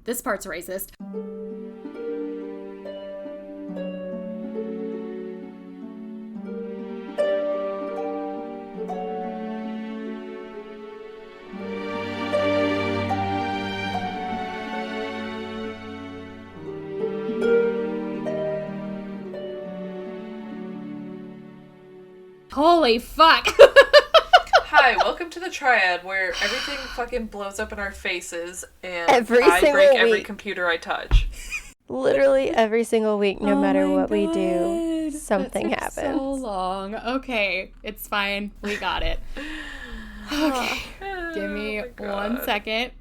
This part's racist. Holy fuck. Hi, welcome to the Triad, where everything fucking blows up in our faces, and Every I single break every week. computer I touch. Literally every single week, no matter my what we God. do, something That took happens. so long. Okay, it's fine. We got it. Okay, give me Oh my 1 God. second.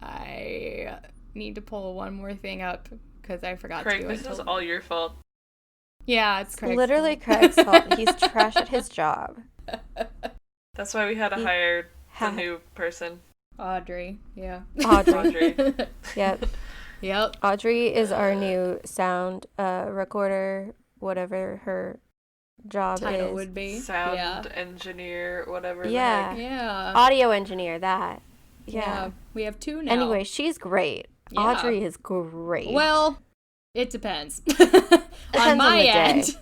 I need to pull one more thing up because I forgot Craig, to. this is all your fault. Yeah, it's Craig's Literally fault. Craig's fault. He's trash at his job. That's why we had to He hire the had- new person, Audrey. Yeah. Audrey. Audrey. Yep. Yep. Audrey is our new sound recorder, whatever her job Title is. would be. Sound Yeah. engineer, whatever. Yeah. The heck. Yeah. Audio engineer, that. Yeah. We have two now. Anyway, she's great. Yeah. Audrey is great. Well, it depends. Depends on my on the end.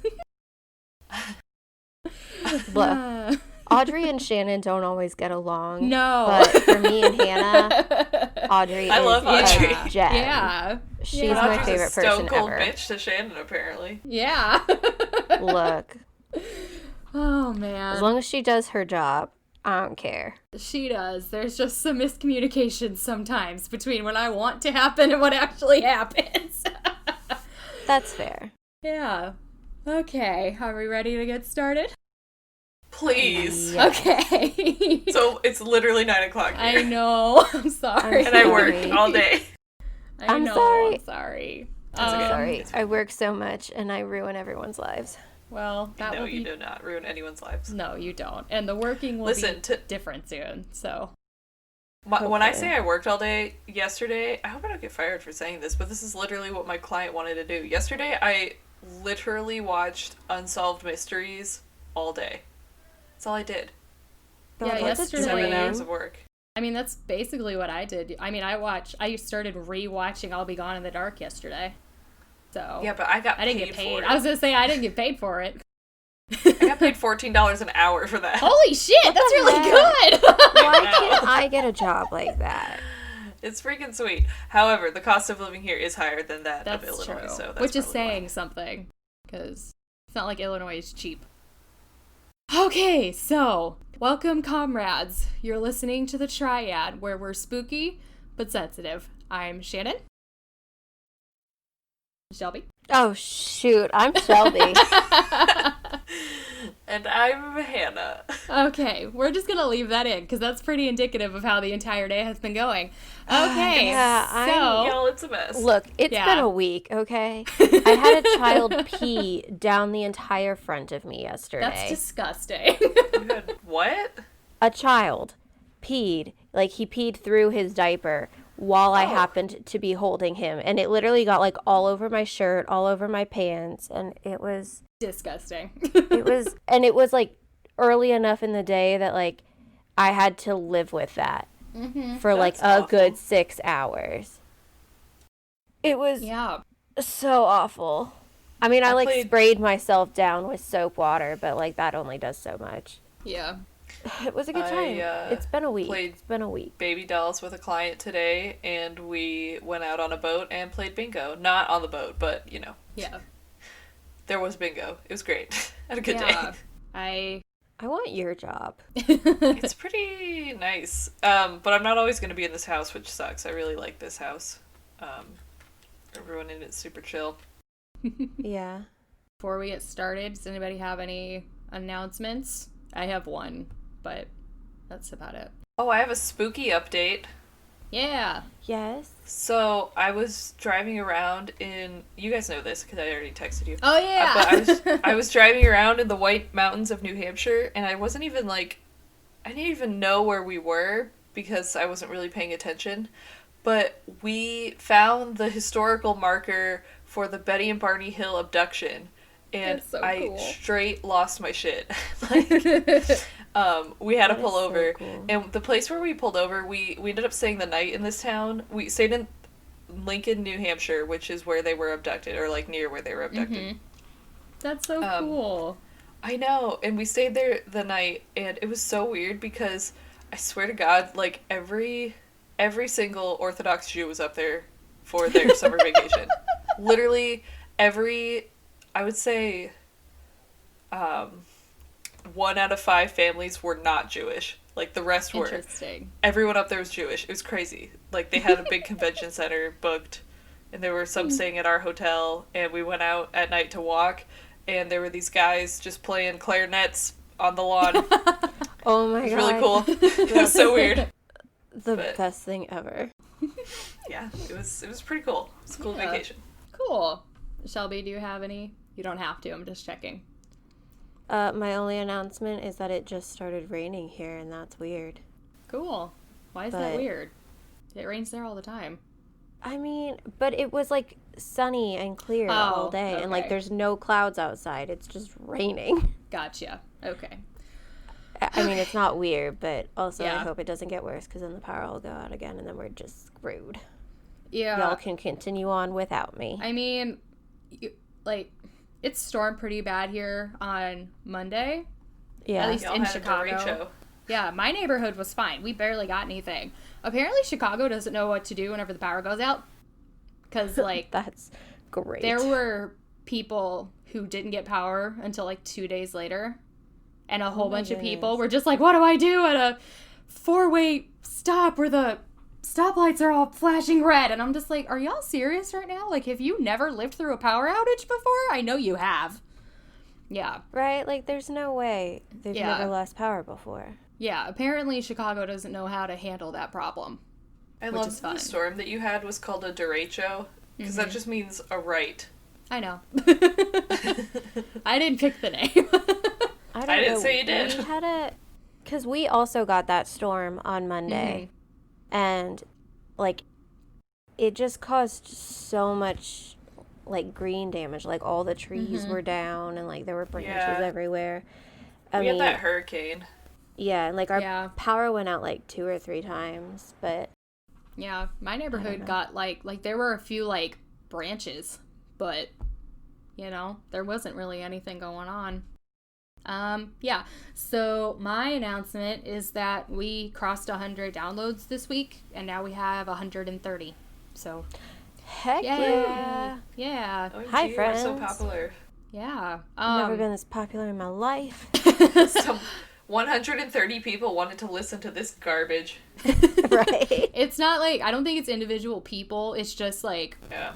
Look, Audrey and Shannon don't always get along. No. But for me and Hannah, Audrey I is love a Audrey. gem. Yeah. She's Yeah. my Audrey's favorite a stone person cold ever. bitch to Shannon, apparently. Yeah. Look, Oh, as man. long as she does her job, I don't care. She does. There's just some miscommunication sometimes between what I want to happen and what actually happens. That's fair. Yeah. Okay. Are we ready to get started? Please. Yeah. Okay. So it's literally 9 o'clock here. I know. I'm sorry. And I work Sorry. all day. I'm sorry. I'm sorry. That's okay. Sorry, I work so much and I ruin everyone's lives. Well, that No, will you be... do not ruin anyone's lives. No, you don't. And the working will Listen, be to- different soon, so... When I Okay. say I worked all day yesterday, I hope I don't get fired for saying this, but this is literally what my client wanted to do. Yesterday, I literally watched Unsolved Mysteries all day. That's all I did. Yeah, that's a yesterday- 7 dream. hours of work. I mean, that's basically what I did. I mean, I started re-watching I'll Be Gone in the Dark yesterday. So... Yeah, but I got I didn't paid get for paid. it. I was gonna say, I didn't get paid for it. I got paid $14 an hour for that. Holy shit, that's the really heck? good! Why know. can't I get a job like that? It's freaking sweet. However, the cost of living here is higher than that of That's Illinois, true. so that's Which is probably saying something, because it's not like Illinois is cheap. Okay, so, welcome comrades. You're listening to the Triad, where we're spooky but sensitive. I'm Shannon. Shelby. Oh, shoot. I'm Shelby. why. And I'm Hannah. Okay, we're just gonna leave that in, because that's pretty indicative of how the entire day has been going. Okay, Yeah, so... Y'all, it's a mess. Look, it's Yeah. been a week, okay? I had a child pee down the entire front of me yesterday. That's disgusting. You had what? A child peed, like he peed through his diaper while I Oh. happened to be holding him. And it literally got like all over my shirt, all over my pants. And it was Disgusting. like early enough in the day that like I had to live with that for like That's a awful. good 6 hours. It was Yeah. so awful. I mean, I I like played- sprayed myself down with soap water, but like that only does so much. Yeah. It was a good I, time. It's been a week. played- It's been a week. Baby dolls with a client today, and we went out on a boat and played bingo. Not on the boat, but, you know, Yeah. there was bingo. It was great. Had a good Yeah. day. I want your job. It's pretty nice. But I'm not always going to be in this house, which sucks. I really like this house. Everyone in it's super chill. Yeah. Before we get started, does anybody have any announcements? I have one, but that's about it. Oh, I have a spooky update. Yeah. Yes. So, I was driving around in... You guys know this, because I already texted you. Oh yeah. But I was driving around in the White Mountains of New Hampshire, and I wasn't even, like... I didn't even know where we were, because I wasn't really paying attention. But we found the historical marker for the Betty and Barney Hill abduction. And That's so I cool. straight lost my shit. Like, we had to That pull is so over. cool. And the place where we pulled over, we ended up staying the night in this town. We stayed in Lincoln, New Hampshire, which is where they were abducted, or like near where they were abducted. That's so cool. I know, and we stayed there the night, and it was so weird because I swear to God, like every single Orthodox Jew was up there for their summer vacation. Literally I would say, 1 out of 5 families were not Jewish. Like the rest were. Interesting. Everyone up there was Jewish. It was crazy. Like they had a big convention center booked, and there were some staying at our hotel, and we went out at night to walk, and there were these guys just playing clarinets on the lawn. Oh my god. It was really cool. It was so weird. But best thing ever. Yeah, it was pretty cool. It was a cool vacation. Cool. Shelby, do you have any? You don't have to. I'm just checking. My only announcement is that it just started raining here, and that's weird. Cool. Why is that weird? It rains there all the time. I mean, but it was like sunny and clear all day, and like there's no clouds outside. It's just raining. Gotcha. Okay. I mean, it's not weird, but also I hope it doesn't get worse, because then the power will go out again, and then we're just screwed. Yeah. Y'all can continue on without me. I mean, it stormed pretty bad here on Monday. Yeah. At least in Chicago. Yeah, my neighborhood was fine. We barely got anything. Apparently, Chicago doesn't know what to do whenever the power goes out. Because, like... That's great. There were people who didn't get power until, like, 2 days later. And a whole bunch of people were just like, what do I do at a 4-way stop where the stoplights are all flashing red? And I'm just like, are y'all serious right now? Like, have you never lived through a power outage before? I know you have. Yeah. Right? Like, there's no way they've never lost power before. Yeah, apparently Chicago doesn't know how to handle that problem. I love the storm that you had was called a derecho, because that just means a right. I know. I didn't pick the name. I didn't say you did. We had because we also got that storm on Monday, and, like, it just caused so much, like, green damage. Like, all the trees were down, and, like, there were branches everywhere. We had that hurricane. Yeah, and, like, our power went out, like, 2 or 3 times, but... Yeah, my neighborhood got, like, there were a few, like, branches, but, you know, there wasn't really anything going on. Yeah, so my announcement is that we crossed 100 downloads this week, and now we have 130, so... Heck yeah! Yeah. OMG, Hi, friends. We're so popular. Yeah. Never been this popular in my life. So 130 people wanted to listen to this garbage. Right. It's not like, I don't think it's individual people, it's just like... Yeah.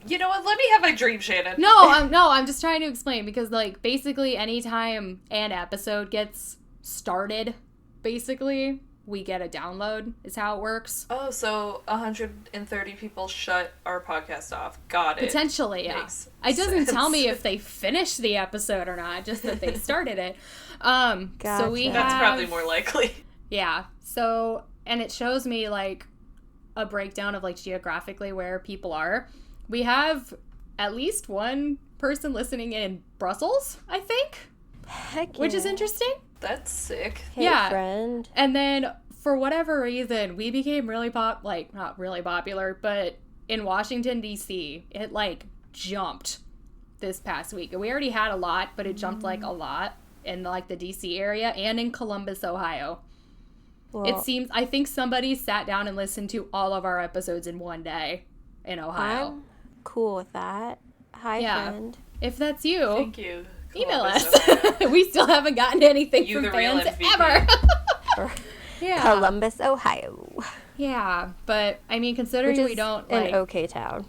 You know what? Let me have my dream, Shannon. No, I'm just trying to explain, because, like, basically anytime an episode gets started, basically, we get a download, is how it works. Oh, so 130 people shut our podcast off. Got it. Potentially, yeah. It doesn't tell me if they finished the episode or not, just that they started it. Gotcha. So we That's have, probably more likely. Yeah. So, and it shows me, like, a breakdown of, like, geographically where people are. We have at least one person listening in Brussels, I think. Heck yeah. Which is interesting. That's sick. Hey, friend. And then, for whatever reason, we became really not really popular, but in Washington, D.C., it, like, jumped this past week. And we already had a lot, but it jumped, like, a lot in, like, the D.C. area and in Columbus, Ohio. Well, I think somebody sat down and listened to all of our episodes in one day in Ohio. I'm cool with that. Hi, friend. If that's you, Thank you. email Columbus, us. We still haven't gotten anything You from the real fans MVP. ever. Yeah. Columbus, Ohio. Yeah, but I mean, considering Which is we don't an like, okay town.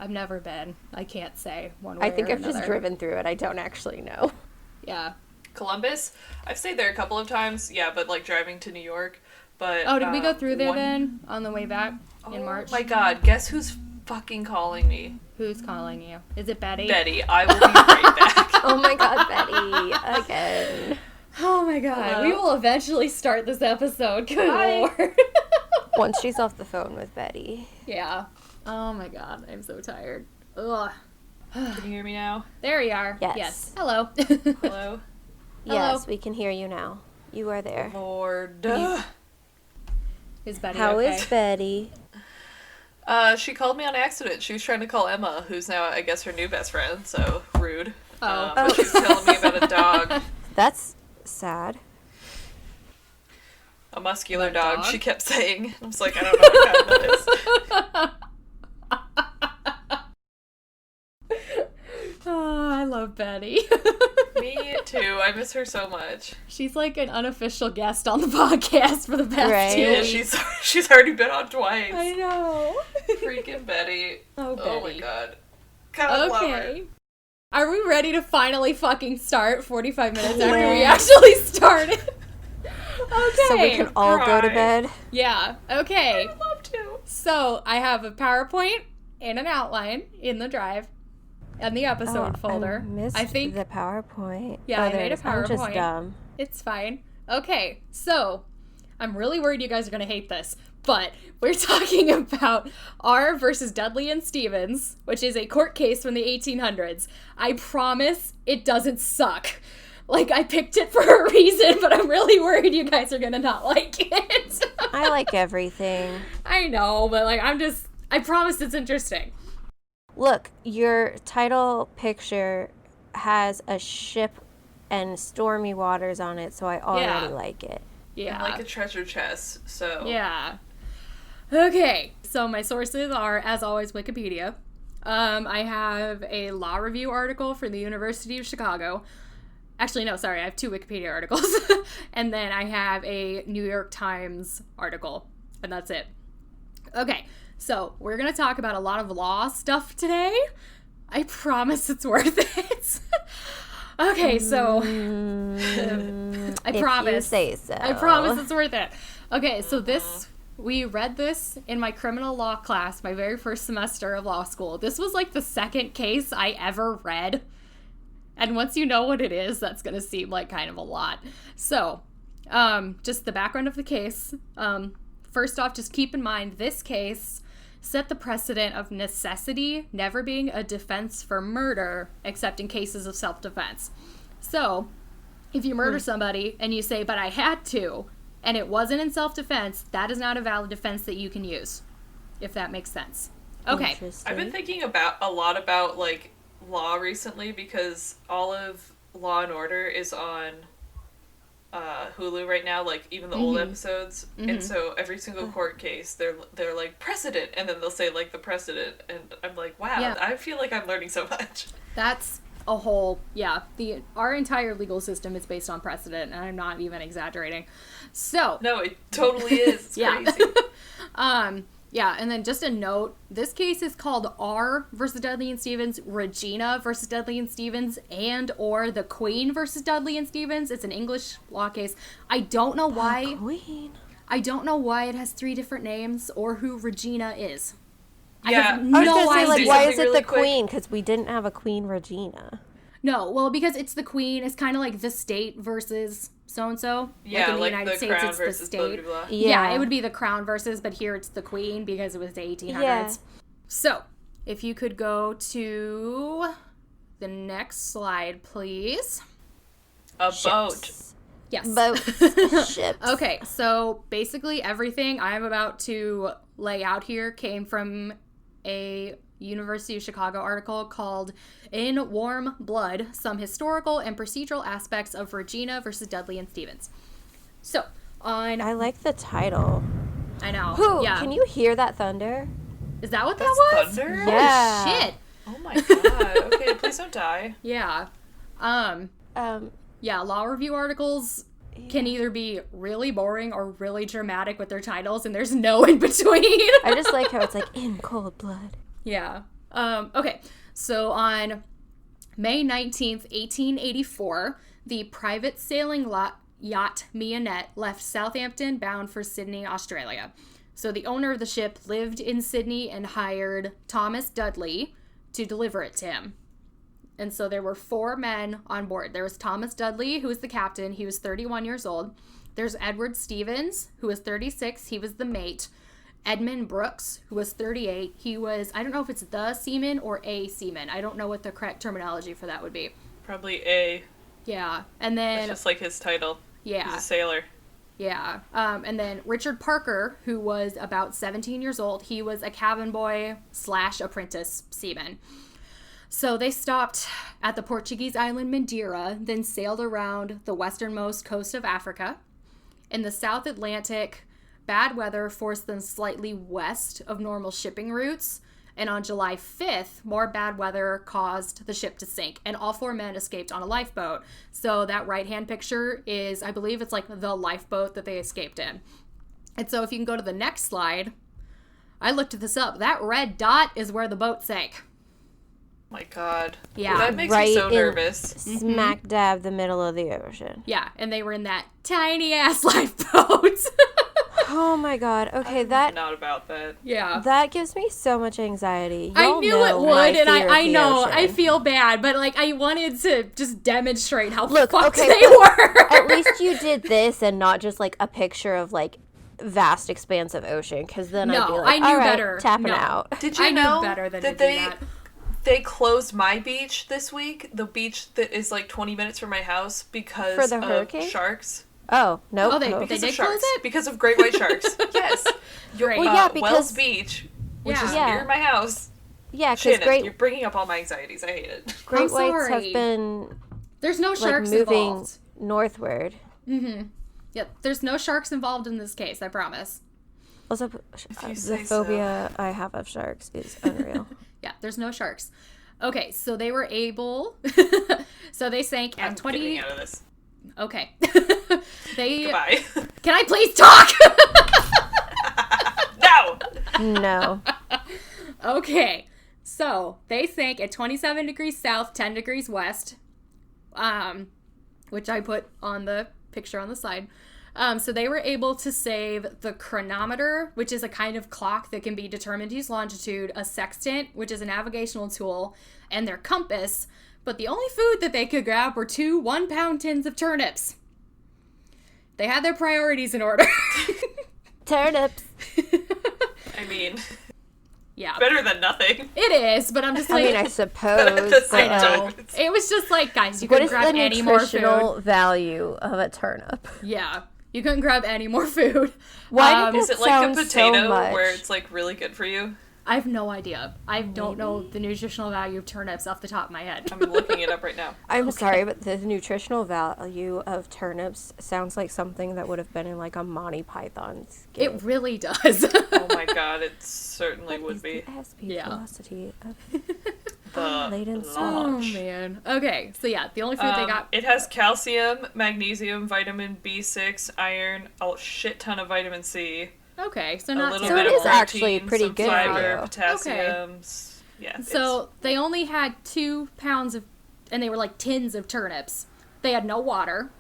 I've never been. I can't say one way I think or I've another. just driven through it. I don't actually know. Yeah. Columbus? I've stayed there a couple of times. Yeah, but like driving to New York. But Oh, did we go through there then on the way back in March? Oh my god, guess who's fucking calling me? Who's calling you? Is it Betty? Betty. I will be right back. Oh my god, Betty. Again. Oh my god. Hello? We will eventually start this episode. Good Hi. lord. Once she's off the phone with Betty. Yeah. Oh my god. I'm so tired. Ugh. Can you hear me now? There you are. Yes. Hello. Hello? Yes, we can hear you now. You are there. Lord. Is Betty How okay? is Betty? She called me on accident. She was trying to call Emma, who's now, I guess, her new best friend, so rude. But she was telling me about a dog. That's sad. A muscular dog, she kept saying. I was like, I don't know what kind that is. Oh, I love Betty. Me too. I miss her so much. She's like an unofficial guest on the podcast for the past 2 Yeah, weeks. she's already been on twice. I know. Freaking Betty. Oh, Betty. Oh my god. God, love her. Okay. Are we ready to finally fucking start 45 minutes after we actually started? Okay. So we can all go to Cry. bed. Yeah. Okay. I would love to. So I have a PowerPoint and an outline in the drive and the episode folder. I missed think the PowerPoint. Yeah, I there made it a is. I'm just PowerPoint. dumb. It's fine. Okay, so I'm really worried you guys are gonna hate this, but we're talking about R versus Dudley and Stevens, which is a court case from the 1800s. I promise it doesn't suck. Like, I picked it for a reason, but I'm really worried you guys are gonna not like it. I like everything. I know, but like, I promise it's interesting. Look, your title picture has a ship and stormy waters on it, so I already like it. Yeah. And like a treasure chest, so. Yeah. Okay, so my sources are, as always, Wikipedia. I have a law review article from the University of Chicago. Actually, no, sorry, I have 2 Wikipedia articles. And then I have a New York Times article, and that's it. Okay, so we're going to talk about a lot of law stuff today. I promise it's worth it. Okay, so I promise. If you say so. I promise it's worth it. Okay, so we read this in my criminal law class, my very first semester of law school. This was like the second case I ever read. And once you know what it is, that's going to seem like kind of a lot. So, just the background of the case. First off, just keep in mind this case set the precedent of necessity never being a defense for murder, except in cases of self-defense. So, if you murder somebody and you say, but I had to, and it wasn't in self-defense, that is not a valid defense that you can use, if that makes sense. Okay. I've been thinking a lot about, like, law recently because all of Law and Order is on Hulu right now, like even the old episodes, and so every single court case they're like precedent, and then they'll say like the precedent, and I'm like, wow, I feel like I'm learning so much. That's a whole our entire legal system is based on precedent, and I'm not even exaggerating. So no, it totally is. It's crazy. Yeah, and then just a note, this case is called R versus Dudley and Stevens, Regina versus Dudley and Stevens, and or the Queen versus Dudley and Stevens. It's an English law case. I don't know why. Queen. I don't know why it has 3 different names or who Regina is. Yeah, I was gonna say, like, why is it really the Queen? Because we didn't have a Queen Regina. No, well, because it's the Queen. It's kind of like the state versus so-and-so. Yeah, like in the like United the States, Crown it's versus the state. blah, blah, blah. Yeah, it would be the Crown versus, but here it's the Queen because it was the 1800s. Yeah. So, if you could go to the next slide, please. A boat. Ships. Yes. Boats. Ships. Okay, so basically everything I'm about to lay out here came from a University of Chicago article called In Warm Blood, Some Historical and Procedural Aspects of Regina versus Dudley and Stevens. So, I like the title. I know. Who? Yeah. Can you hear that thunder? Is that what That's that was? thunder? Yeah. Holy shit. Oh my god. Okay, please don't die. Yeah. Yeah, law review articles can either be really boring or really dramatic with their titles, and there's no in between. I just like how it's like in cold blood. Yeah. Okay. So on May 19th, 1884, the private sailing yacht Mianet left Southampton bound for Sydney, Australia. So the owner of the ship lived in Sydney and hired Thomas Dudley to deliver it to him. And so there were 4 men on board. There was Thomas Dudley, who was the captain. He was 31 years old. There's Edward Stevens, who was 36. He was the mate. Edmund Brooks, who was 38. He was, I don't know if it's the seaman or a seaman. I don't know what the correct terminology for that would be. Probably A. Yeah. And then... That's just like his title. Yeah. He's a sailor. Yeah. And then Richard Parker, who was about 17 years old, he was a cabin boy / apprentice seaman. So they stopped at the Portuguese island Madeira, then sailed around the westernmost coast of Africa. In the South Atlantic, bad weather forced them slightly west of normal shipping routes. And on July 5th, more bad weather caused the ship to sink. And all 4 men escaped on a lifeboat. So that right-hand picture is, I believe it's like the lifeboat that they escaped in. And so if you can go to the next slide, I looked this up. That red dot is where the boat sank. My God. Yeah. That makes Right me so in- nervous. Smack dab the middle of the ocean. Yeah, and they were in that tiny-ass lifeboat. Oh my god. Okay, that Not about that. Yeah. that gives me so much anxiety. I Y'all knew know it my would, and fear of I the know, I ocean. feel bad, but, like, I wanted to just demonstrate how Look, fucked okay, they were. At least you did this and not just like a picture of like vast expanse of ocean, because then I'd be No, like, I knew all right, better. tapping No. out. Did you I knew know better than that to do they that. they closed my beach this week? The beach that is like 20 minutes from my house because For the of hurricane? sharks. Oh nope. Oh, they nope. Because did of close sharks. it? Because of great white sharks. Yes. Great. Well, yeah, Wells because- Beach, which Yeah. is Yeah. near my house. Yeah, because Shannon, you're great bringing up all my anxieties. I hate it. great I'm whites sorry. have been There's no like sharks moving involved. northward. Yep, there's no sharks involved in this case, I promise. Also, you the say so. phobia I have of sharks is unreal. Yeah, there's no sharks. Okay, so they were able... so they sank at I'm 20... getting out of this. Okay. They... Goodbye. Can I please talk? No! No. Okay, so they sank at 27 degrees south, 10 degrees west, which I put on the picture on the side. So they were able to save the chronometer, which is a kind of clock that can be determined to use longitude, a sextant, which is a navigational tool, and their compass. But the only food that they could grab were 2 1-pound tins of turnips. They had their priorities in order. Turnips. I mean, Yeah. better than nothing. It is, but I'm just I like, mean, I suppose. That's but, I know. Turnips. It was just like, guys, you what couldn't is grab the any more food. nutritional value of a turnip? Yeah. You couldn't grab any more food. Why did Is that it like a sound so potato much? where it's like really good for you? I have no idea. I don't know the nutritional value of turnips off the top of my head. I'm looking it up right now. I'm sorry, but the nutritional value of turnips sounds like something that would have been in like a Monty Python skit. It really does. Oh my god, it certainly would be. The SP Yeah. velocity of The laden Oh, starch. man. Okay, so yeah, the only food they got... It has calcium, magnesium, vitamin B6, iron, a shit ton of vitamin C, Okay, so a not little So bit it of is actually protein, pretty some good for fiber, you. potassium. Yeah. So they only had 2 pounds of... And they were like tins of turnips. They had no water.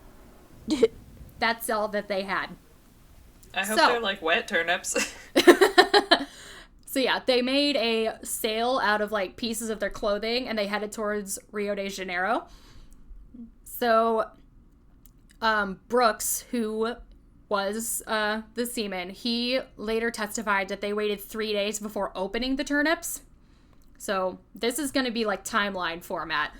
That's all that they had. I hope so- they're like wet turnips. So yeah, they made a sail out of like pieces of their clothing and they headed towards Rio de Janeiro. So Brooks, who was the seaman, he later testified that they waited 3 days before opening the turnips. So this is going to be like timeline format.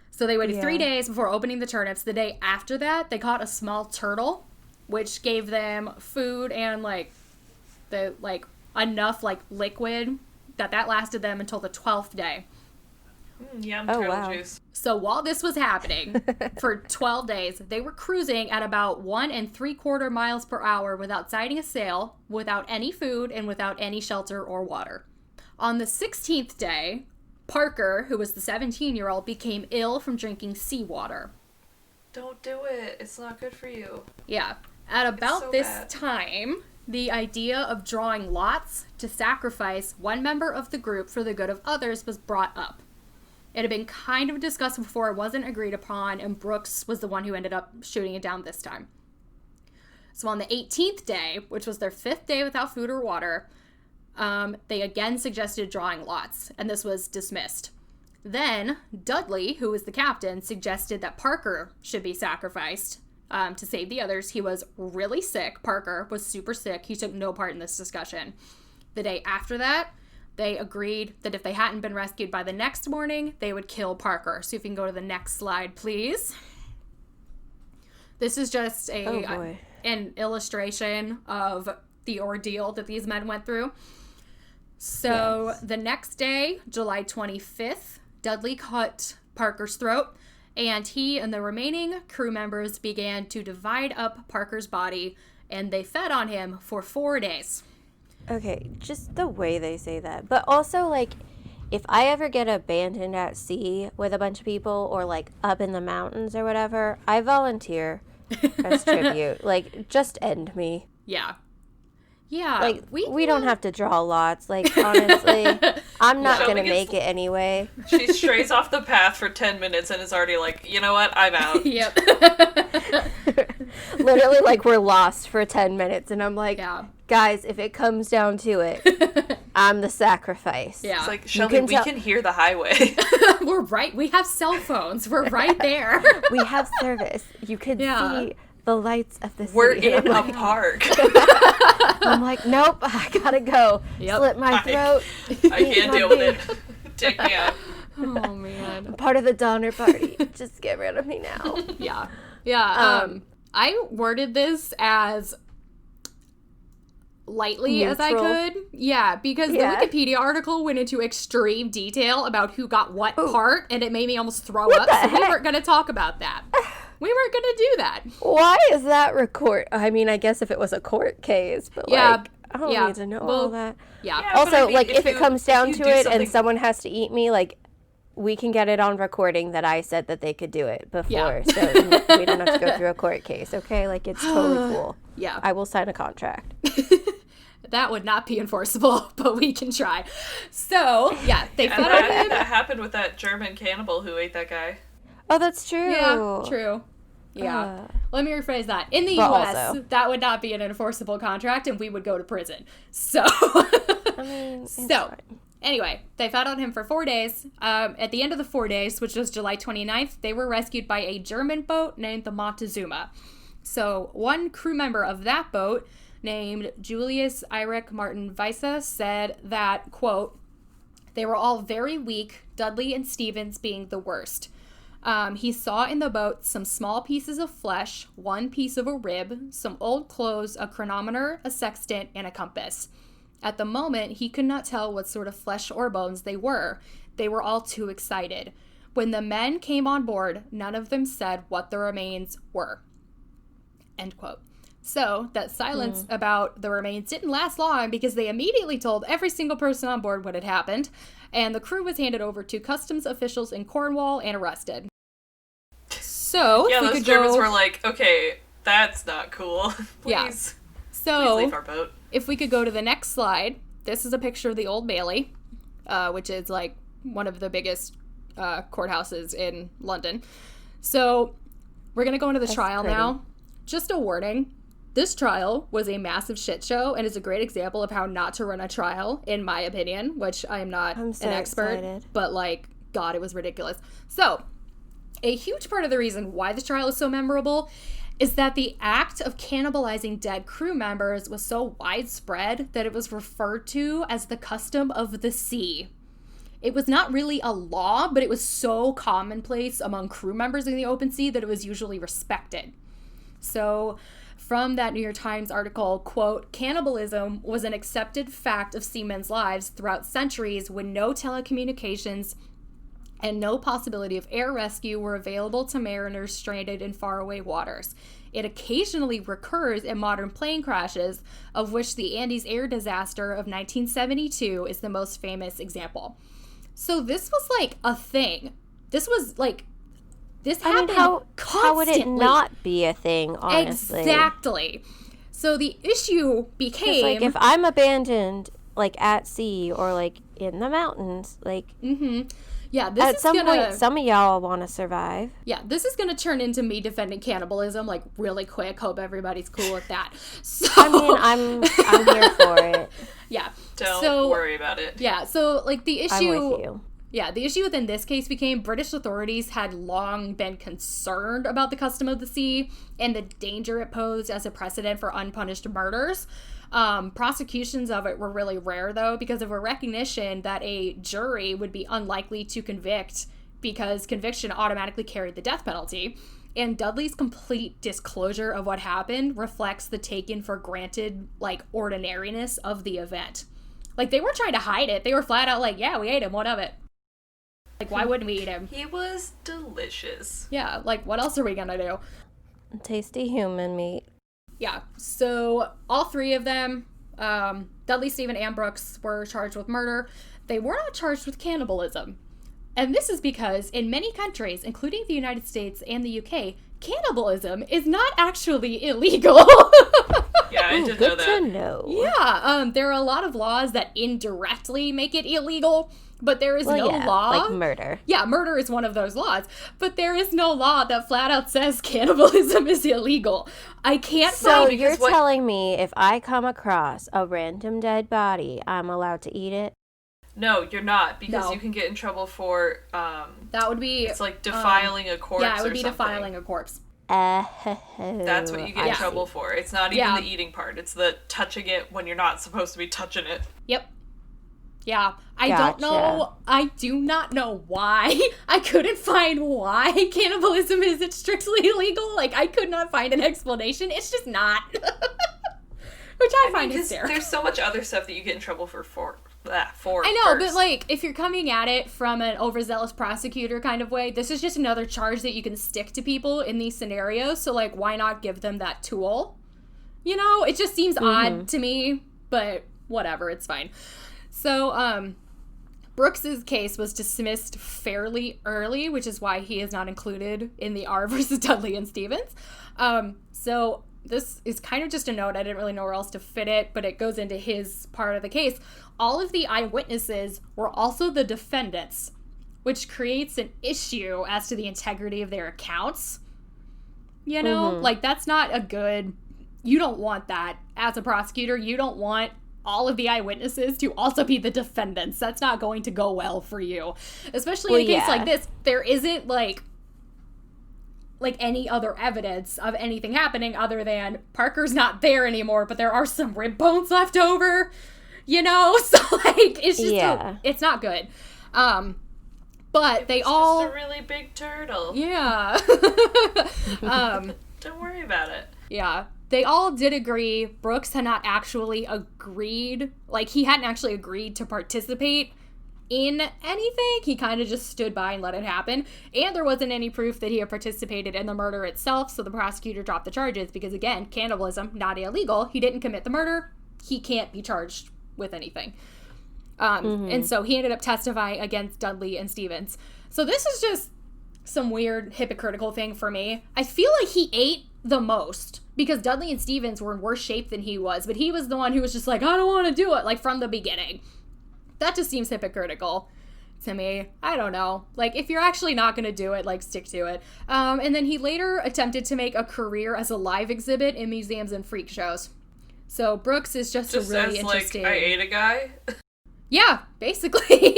So they waited 3 Yeah. days before opening the turnips. The day after that, they caught a small turtle, which gave them food and like the like enough like liquid that lasted them until the 12th day. Yum, Oh, turtle wow. juice. So while this was happening for 12 days, they were cruising at about 1 3/4 miles per hour without sighting a sail, without any food, and without any shelter or water. On the 16th day, Parker, who was the 17-year-old, became ill from drinking seawater. Don't do it. It's not good for you. Yeah. At about so this bad. time, the idea of drawing lots to sacrifice one member of the group for the good of others was brought up. It had been kind of discussed before, it wasn't agreed upon, and Brooks was the one who ended up shooting it down this time. So on the 18th day, which was their 5th day without food or water, they again suggested drawing lots, and this was dismissed. Then Dudley, who was the captain, suggested that Parker should be sacrificed to save the others. He was really sick. Parker was super sick. He took no part in this discussion. The day after that, they agreed that if they hadn't been rescued by the next morning, they would kill Parker. So if you can go to the next slide, please. This is just Oh, boy. an illustration of the ordeal that these men went through. So the next day, July 25th, Dudley cut Parker's throat, and he and the remaining crew members began to divide up Parker's body, and they fed on him for 4 days. Okay, just the way they say that. But also, like, if I ever get abandoned at sea with a bunch of people or, like, up in the mountains or whatever, I volunteer as tribute. Like, just end me. Yeah. Yeah. Like, we don't have to draw lots. Like, honestly, I'm not going to make it anyway. She strays off the path for 10 minutes and is already like, you know what? I'm out. Yep. Literally, like, we're lost for 10 minutes. And I'm like, Yeah. guys, if it comes down to it, I'm the sacrifice. Yeah. It's like, Shelby, we can hear the highway. We're right. We have cell phones. We're right there. We have service. You can see the lights of the city. We're in a park. I'm like, nope, I gotta go. Yep. Slit my throat. I can't deal with it. Take me out. Oh, man. I'm part of the Donner Party. Just get rid of me now. Yeah. Yeah. I worded this as lightly as I Neutral. could. Yeah, because the Wikipedia article went into extreme detail about who got what part, and it made me almost throw up. the So we heck? weren't going to talk about that. We weren't going to do that. Why is that record? I mean, I guess if it was a court case, but Yeah, like, I don't yeah. need to know Well, all that. Yeah. Yeah, but Also, I mean, like, if it comes down if to you do it and something- someone has to eat me, like, we can get it on recording that I said that they could do it before, Yeah. so we don't have to go through a court case, okay? Like, it's totally cool. Yeah. I will sign a contract. That would not be enforceable, but we can try. So, yeah, they And fed on him. that happened with that German cannibal who ate that guy. Oh, that's true. Yeah, true. Yeah. Let me rephrase that. In the But U.S., also- that would not be an enforceable contract, and we would go to prison. So, I mean, it's fine. anyway, they fed on him for 4 days. At the end of the 4 days, which was July 29th, they were rescued by a German boat named the Montezuma. So, one crew member of that boat, named Julius Eirich Martin Weisse, said that, quote, they were all very weak, Dudley and Stevens being the worst. He saw in the boat some small pieces of flesh, one piece of a rib, some old clothes, a chronometer, a sextant, and a compass. At the moment, he could not tell what sort of flesh or bones they were. They were all too excited. When the men came on board, none of them said what the remains were. End quote. So, that silence about the remains didn't last long because they immediately told every single person on board what had happened, and the crew was handed over to customs officials in Cornwall and arrested. So, Yeah, if we those could Germans go, were like, okay, that's not cool. Yeah. Please so leave our boat. if we could go to the next slide, this is a picture of the Old Bailey, which is like one of the biggest courthouses in London. So, we're going to go into the trial pretty. now. Just a warning. This trial was a massive shit show and is a great example of how not to run a trial, in my opinion, which I am not I'm so an expert, excited. but like, God, it was ridiculous. So, a huge part of the reason why this trial is so memorable is that the act of cannibalizing dead crew members was so widespread that it was referred to as the custom of the sea. It was not really a law, but it was so commonplace among crew members in the open sea that it was usually respected. So, from that New York Times article, quote, cannibalism was an accepted fact of seamen's lives throughout centuries when no telecommunications and no possibility of air rescue were available to mariners stranded in faraway waters. It occasionally recurs in modern plane crashes, of which the Andes air disaster of 1972 is the most famous example. So this was like a thing. This was like, this happened how would it constantly. not be a thing, honestly? Exactly. So the issue 'Cause, became, like, if I'm abandoned, like, at sea or, like, in the mountains, like, yeah, this at is some gonna, point, some of y'all want to survive. yeah, this is gonna turn into me defending cannibalism like really quick. Hope everybody's cool with that. So, I mean, I'm here for it. yeah. Don't worry about it. Yeah, so like the issue. I'm with you. Yeah, the issue within this case became British authorities had long been concerned about the custom of the sea and the danger it posed as a precedent for unpunished murders. Prosecutions of it were really rare, though, because of a recognition that a jury would be unlikely to convict because conviction automatically carried the death penalty. And Dudley's complete disclosure of what happened reflects the taken for granted, like, ordinariness of the event. Like, they weren't trying to hide it. They were flat out like, yeah, we ate him. What of it? Like, why wouldn't we eat him? He was delicious. Yeah, like, what else are we gonna do? Tasty human meat. Yeah, so all three of them, Dudley, Stephen, and Brooks, were charged with murder. They were not charged with cannibalism. And this is because in many countries, including the United States and the UK, cannibalism is not actually illegal. Yeah, I did know that. Good to know. Yeah, there are a lot of laws that indirectly make it illegal, but there is no law. Like murder. Yeah, murder is one of those laws, but there is no law that flat out says cannibalism is illegal. I can't So find... you're telling me if I come across a random dead body, I'm allowed to eat it? No, you're not, because you can get in trouble for, that would be... it's like defiling a corpse or something. Yeah, it would be defiling a corpse. That's what you get in trouble for. It's not even the eating part. It's the touching it when you're not supposed to be touching it. Yep. Yeah. I do not know why. I couldn't find why cannibalism is strictly illegal. Like, I could not find an explanation. It's just not. Which I find hysterical. There's so much other stuff that you get in trouble for I know, but like, if you're coming at it from an overzealous prosecutor kind of way, this is just another charge that you can stick to people in these scenarios, so like, why not give them that tool? You know, it just seems odd to me, but whatever, it's fine. So, Brooks's case was dismissed fairly early, which is why he is not included in the R versus Dudley and Stevens. So this is kind of just a note. I didn't really know where else to fit it, but it goes into his part of the case. All of the eyewitnesses were also the defendants, which creates an issue as to the integrity of their accounts. You know, like, that's not a good... You don't want that as a prosecutor. You don't want all of the eyewitnesses to also be the defendants. That's not going to go well for you. Especially in a case like this, there isn't, like any other evidence of anything happening other than Parker's not there anymore, but there are some rib bones left over, you know? So, like, it's just, it's not good. But they all... just a really big turtle. Yeah. Don't worry about it. Yeah. They all did agree Brooks had not actually agreed, like, he hadn't actually agreed to participate in anything. He kind of just stood by and let it happen. And there wasn't any proof that he had participated in the murder itself, so the prosecutor dropped the charges because, again, cannibalism, not illegal. He didn't commit the murder. He can't be charged with anything. And so he ended up testifying against Dudley and Stevens. So this is just some weird hypocritical thing for me. I feel like he ate the most because Dudley and Stevens were in worse shape than he was, but he was the one who was just like, I don't want to do it, like, from the beginning. That just seems hypocritical to me. I don't know. Like, if you're actually not going to do it, like, stick to it. And then he later attempted to make a career as a live exhibit in museums and freak shows. So Brooks is just a really interesting... like, I ate a guy? Yeah, basically.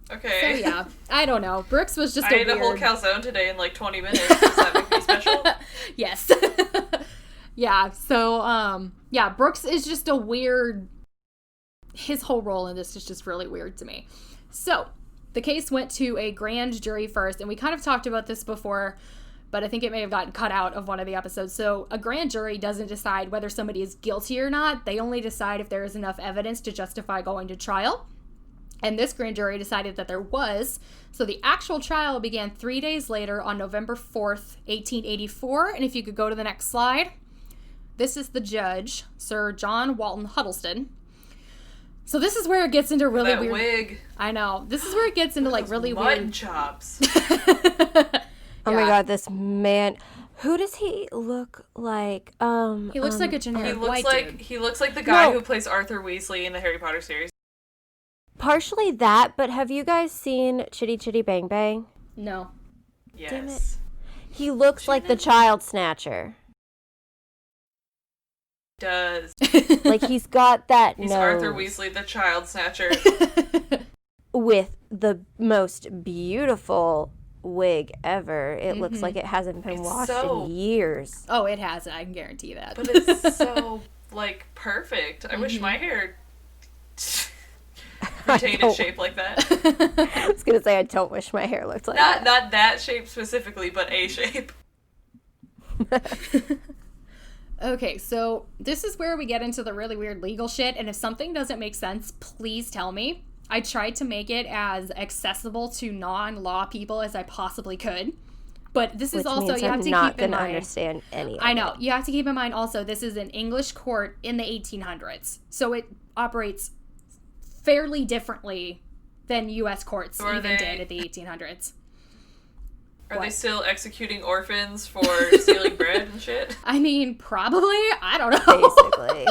Okay. So, yeah. I don't know. Brooks was just I ate a whole calzone today in, like, 20 minutes. Does that make me special? Yes. Yeah, so, yeah, Brooks is just a weird... His whole role in this is just really weird to me. So, the case went to a grand jury first, and we kind of talked about this before, but I think it may have gotten cut out of one of the episodes. So, a grand jury doesn't decide whether somebody is guilty or not. They only decide if there is enough evidence to justify going to trial. And this grand jury decided that there was. So, the actual trial began 3 days later on November 4th, 1884. And if you could go to the next slide. This is the judge, Sir John Walton Huddleston. So this is where it gets into really weird... wig. I know. This is where it gets into, like, really mutton weird... chops. Oh my god, this man... Who does he look like? He looks like a generic white dude. He looks like the guy who plays Arthur Weasley in the Harry Potter series. Partially that, but have you guys seen Chitty Chitty Bang Bang? No. Yes. Damn it. He looks like the child snatcher. Does. Like, he's got that He's nose. Arthur Weasley, the child snatcher. With the most beautiful wig ever. It looks like it hasn't been washed in years. Oh, it hasn't. I can guarantee that. But it's so, like, perfect. I wish my hair... retain its shape like that. I was gonna say I don't wish my hair looked like that. Not that shape specifically, but a shape. Okay, so this is where we get into the really weird legal shit, and if something doesn't make sense, please tell me. I tried to make it as accessible to non-law people as I possibly could, but this is also, you have to keep in mind, understand any of I know, it. you have to keep in mind also, this is an English court in the 1800s, so it operates fairly differently than U.S. courts did at the 1800s. Are they still executing orphans for stealing bread and shit? I mean, probably. I don't know. Basically.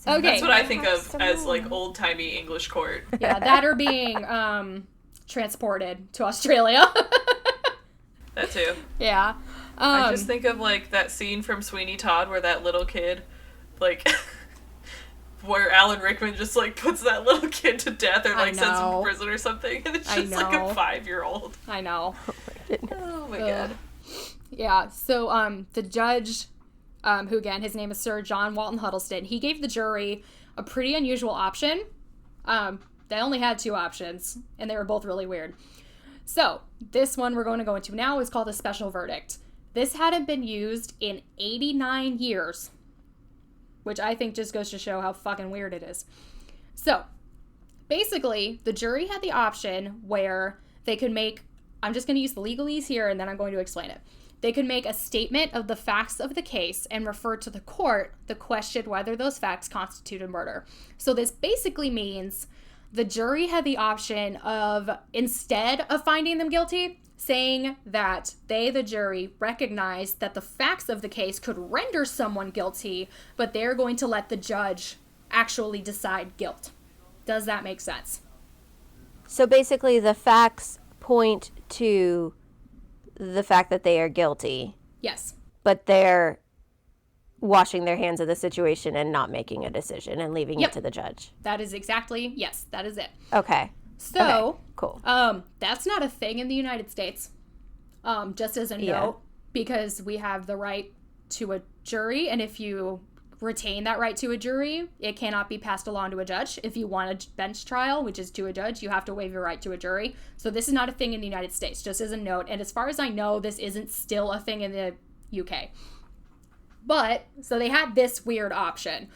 Okay. That's what I think of as, like, old-timey English court. Yeah, that or being transported to Australia. That too. Yeah. I just think of, like, that scene from Sweeney Todd where that little kid, like... where Alan Rickman just, like, puts that little kid to death or, like, sends him to prison or something. And it's just, like, a 5-year-old. I know. Oh, my God. Yeah, so, the judge, who, again, his name is Sir John Walton Huddleston, he gave the jury a pretty unusual option. They only had 2 options, and they were both really weird. So, this one we're going to go into now is called a special verdict. This hadn't been used in 89 years. Which I think just goes to show how fucking weird it is. So, basically, the jury had the option where they could make, I'm just going to use the legalese here and then I'm going to explain it. They could make a statement of the facts of the case and refer to the court the question whether those facts constituted murder. So this basically means the jury had the option of, instead of finding them guilty, saying that they, the jury, recognized that the facts of the case could render someone guilty, but they're going to let the judge actually decide guilt. Does that make sense? So basically the facts point to the fact that they are guilty. Yes. But they're washing their hands of the situation and not making a decision and leaving it to the judge. That is exactly, yes, that is it. Okay. So, okay, cool. That's not a thing in the United States. Just as a note, because we have the right to a jury, and if you retain that right to a jury, it cannot be passed along to a judge. If you want a bench trial, which is to a judge, you have to waive your right to a jury. So this is not a thing in the United States, just as a note. And as far as I know, this isn't still a thing in the UK. But, so they had this weird option.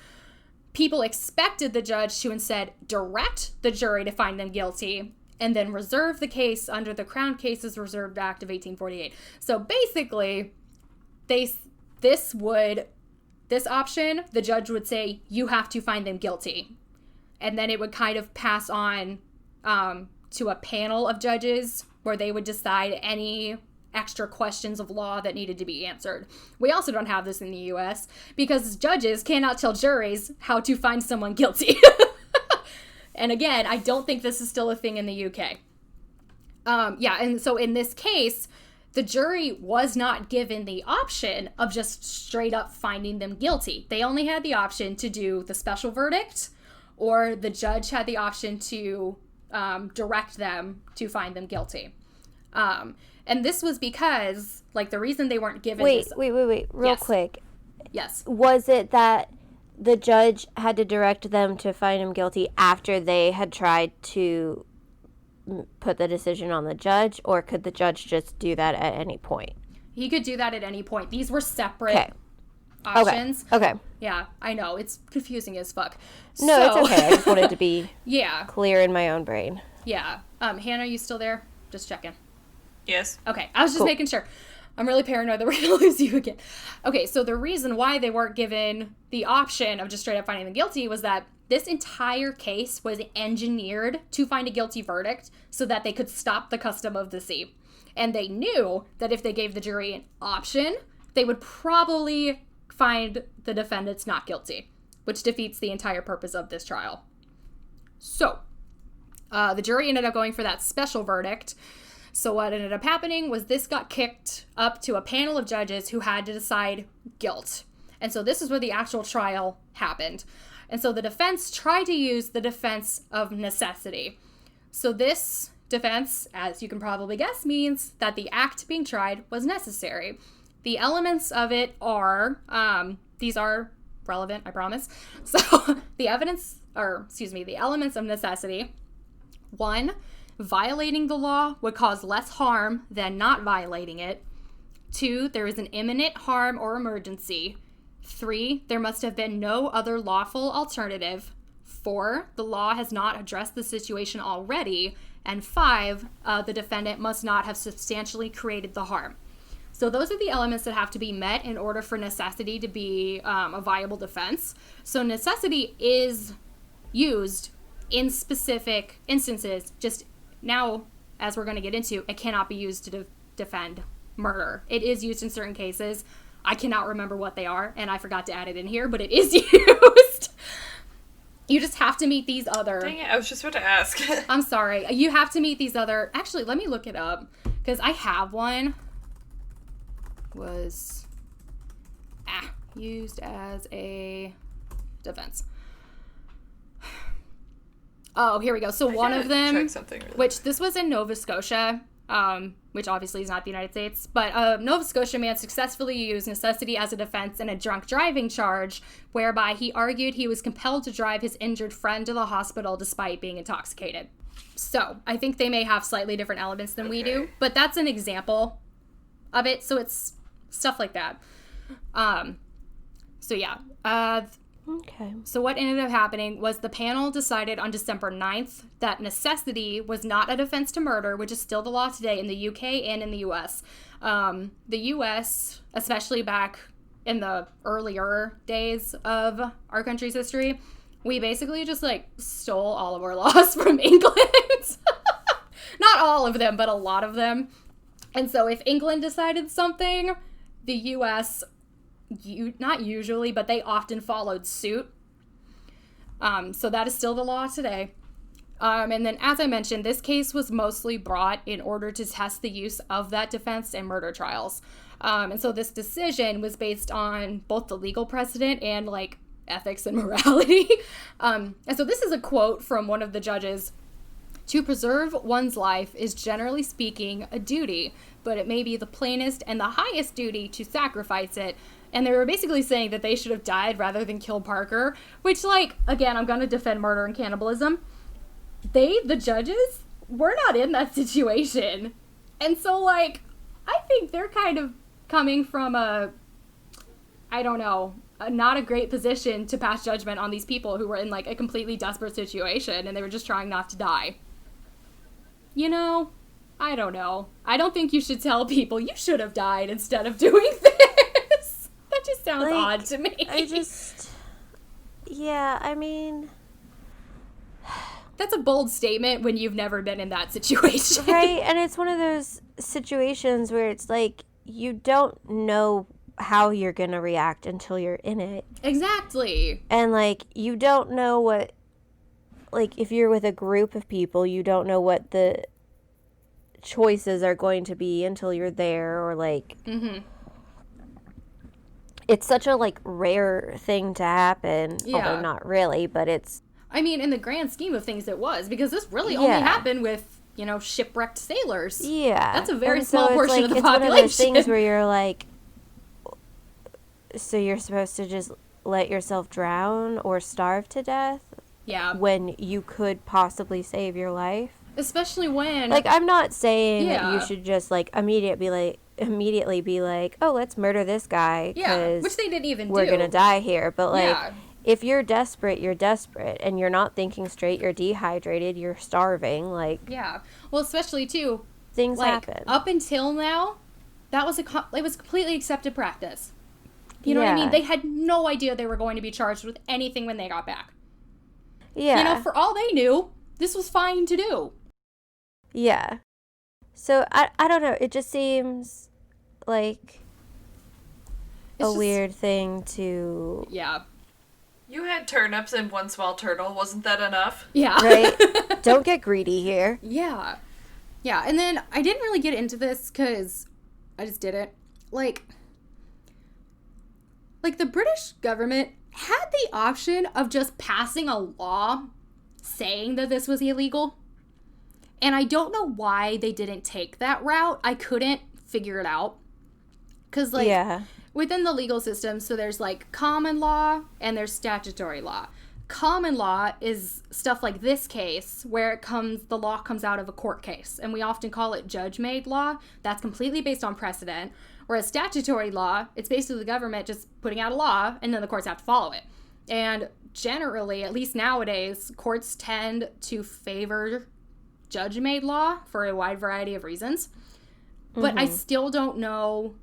People expected the judge to instead direct the jury to find them guilty and then reserve the case under the Crown Cases Reserved Act of 1848. So basically, this option, the judge would say, you have to find them guilty. And then it would kind of pass on to a panel of judges where they would decide any extra questions of law that needed to be answered. We also don't have this in the U.S. because judges cannot tell juries how to find someone guilty. And again, I don't think this is still a thing in the UK. And so in this case, the jury was not given the option of just straight up finding them guilty. They only had the option to do the special verdict, or the judge had the option to direct them to find them guilty. And this was because, like, the reason they weren't given Wait, real quick. Yes. Was it that the judge had to direct them to find him guilty after they had tried to put the decision on the judge, or could the judge just do that at any point? He could do that at any point. These were separate options. Okay. Yeah, I know. It's confusing as fuck. No, it's okay. I just wanted to be clear in my own brain. Yeah. Hannah, are you still there? Just checking. Yes. Okay, I was just making sure. I'm really paranoid that we're going to lose you again. Okay, so the reason why they weren't given the option of just straight up finding them guilty was that this entire case was engineered to find a guilty verdict so that they could stop the custom of the sea. And they knew that if they gave the jury an option, they would probably find the defendants not guilty, which defeats the entire purpose of this trial. So, the jury ended up going for that special verdict. So what ended up happening was this got kicked up to a panel of judges who had to decide guilt. And so this is where the actual trial happened. And so the defense tried to use the defense of necessity. So this defense, as you can probably guess, means that the act being tried was necessary. The elements of it are, these are relevant, I promise. So the evidence the elements of necessity. 1, violating the law would cause less harm than not violating it. 2, there is an imminent harm or emergency. 3, there must have been no other lawful alternative. 4, the law has not addressed the situation already. And 5, the defendant must not have substantially created the harm. So those are the elements that have to be met in order for necessity to be a viable defense. So necessity is used in specific instances. Just now, as we're going to get into, it cannot be used to defend murder. It is used in certain cases. I cannot remember what they are, and I forgot to add it in here, but it is used. You just have to meet these other... Dang it, I was just about to ask. I'm sorry. You have to meet these other... Actually, let me look it up, because I have one. Was... used as a defense. Oh, here we go. So one of them... Check something really which, this was in Nova Scotia, which obviously is not the United States, but a Nova Scotia man successfully used necessity as a defense in a drunk driving charge, whereby he argued he was compelled to drive his injured friend to the hospital despite being intoxicated. So, I think they may have slightly different elements than we do, but that's an example of it, so it's stuff like that. So yeah. Okay. So what ended up happening was the panel decided on December 9th that necessity was not a defense to murder, which is still the law today in the UK and in the US. The US, especially back in the earlier days of our country's history, we basically just, like, stole all of our laws from England. Not all of them, but a lot of them. And so if England decided something, the US... not usually, but they often followed suit. So that is still the law today. And then, as I mentioned, this case was mostly brought in order to test the use of that defense in murder trials. And so this decision was based on both the legal precedent and, like, ethics and morality. And so this is a quote from one of the judges. "To preserve one's life is, generally speaking, a duty, but it may be the plainest and the highest duty to sacrifice it." And they were basically saying that they should have died rather than killed Parker, which, like, again, I'm going to defend murder and cannibalism. The judges, were not in that situation. And so, like, I think they're kind of coming from not a great position to pass judgment on these people who were in, like, a completely desperate situation and they were just trying not to die. You know, I don't know. I don't think you should tell people you should have died instead of doing this. That just sounds, like, odd to me. I mean... That's a bold statement when you've never been in that situation. Right, and it's one of those situations where it's like, you don't know how you're going to react until you're in it. Exactly. And, like, you don't know what, like, if you're with a group of people, you don't know what the choices are going to be until you're there, or, like... Mm-hmm. It's such a, like, rare thing to happen. Yeah. Although not really, but it's... I mean, in the grand scheme of things, it was. Because this really only happened with, shipwrecked sailors. Yeah. That's a very and small so portion of the population. It's one of those things where you're like... So you're supposed to just let yourself drown or starve to death? Yeah. When you could possibly save your life? Especially when... Like, I'm not saying that you should just, like, immediately be like, oh, let's murder this guy. Yeah, which they didn't even we're going to die here. But, like, if you're desperate, you're desperate. And you're not thinking straight, you're dehydrated, you're starving. Like... Yeah. Well, especially, too... Things happen. Up until now, that was it was completely accepted practice. You know what I mean? They had no idea they were going to be charged with anything when they got back. Yeah. For all they knew, this was fine to do. Yeah. So, I don't know. It just seems like a weird thing to... Yeah. You had turnips and one small turtle. Wasn't that enough? Yeah. Right? Don't get greedy here. Yeah. Yeah. And then I didn't really get into this because I just did it. Like, the British government had the option of just passing a law saying that this was illegal. And I don't know why they didn't take that route. I couldn't figure it out. Because, within the legal system, so there's, common law and there's statutory law. Common law is stuff like this case where the law comes out of a court case, and we often call it judge-made law. That's completely based on precedent. Whereas statutory law, it's basically the government just putting out a law, and then the courts have to follow it. And generally, at least nowadays, courts tend to favor judge-made law for a wide variety of reasons. But I still don't know.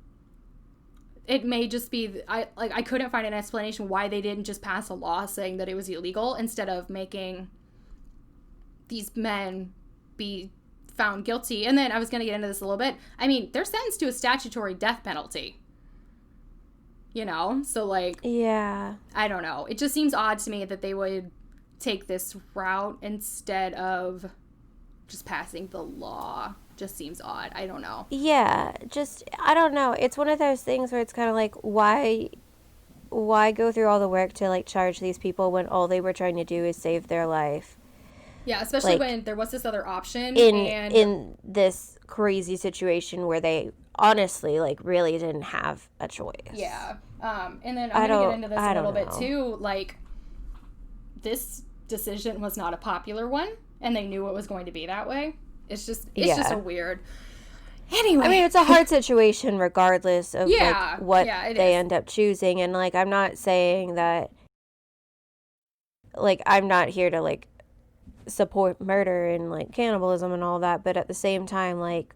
It may just be, I couldn't find an explanation why they didn't just pass a law saying that it was illegal instead of making these men be found guilty. And then I was going to get into this a little bit. I mean, they're sentenced to a statutory death penalty. You know? So, like... Yeah. I don't know. It just seems odd to me that they would take this route instead of just passing the law. Just seems odd. I don't know. Yeah, just, I don't know. It's one of those things where it's kind of like, why go through all the work to, like, charge these people when all they were trying to do is save their life? Yeah, especially like, when there was this other option. In this crazy situation where they honestly, like, really didn't have a choice. Yeah. And then I'm going to get into this a little bit, too. Like, this decision was not a popular one, and they knew it was going to be that way. It's just a weird. Anyway, I mean, it's a hard situation regardless of yeah, like what they is. end up choosing, and like I'm not saying that, like I'm not here to like support murder and like cannibalism and all that, but at the same time, like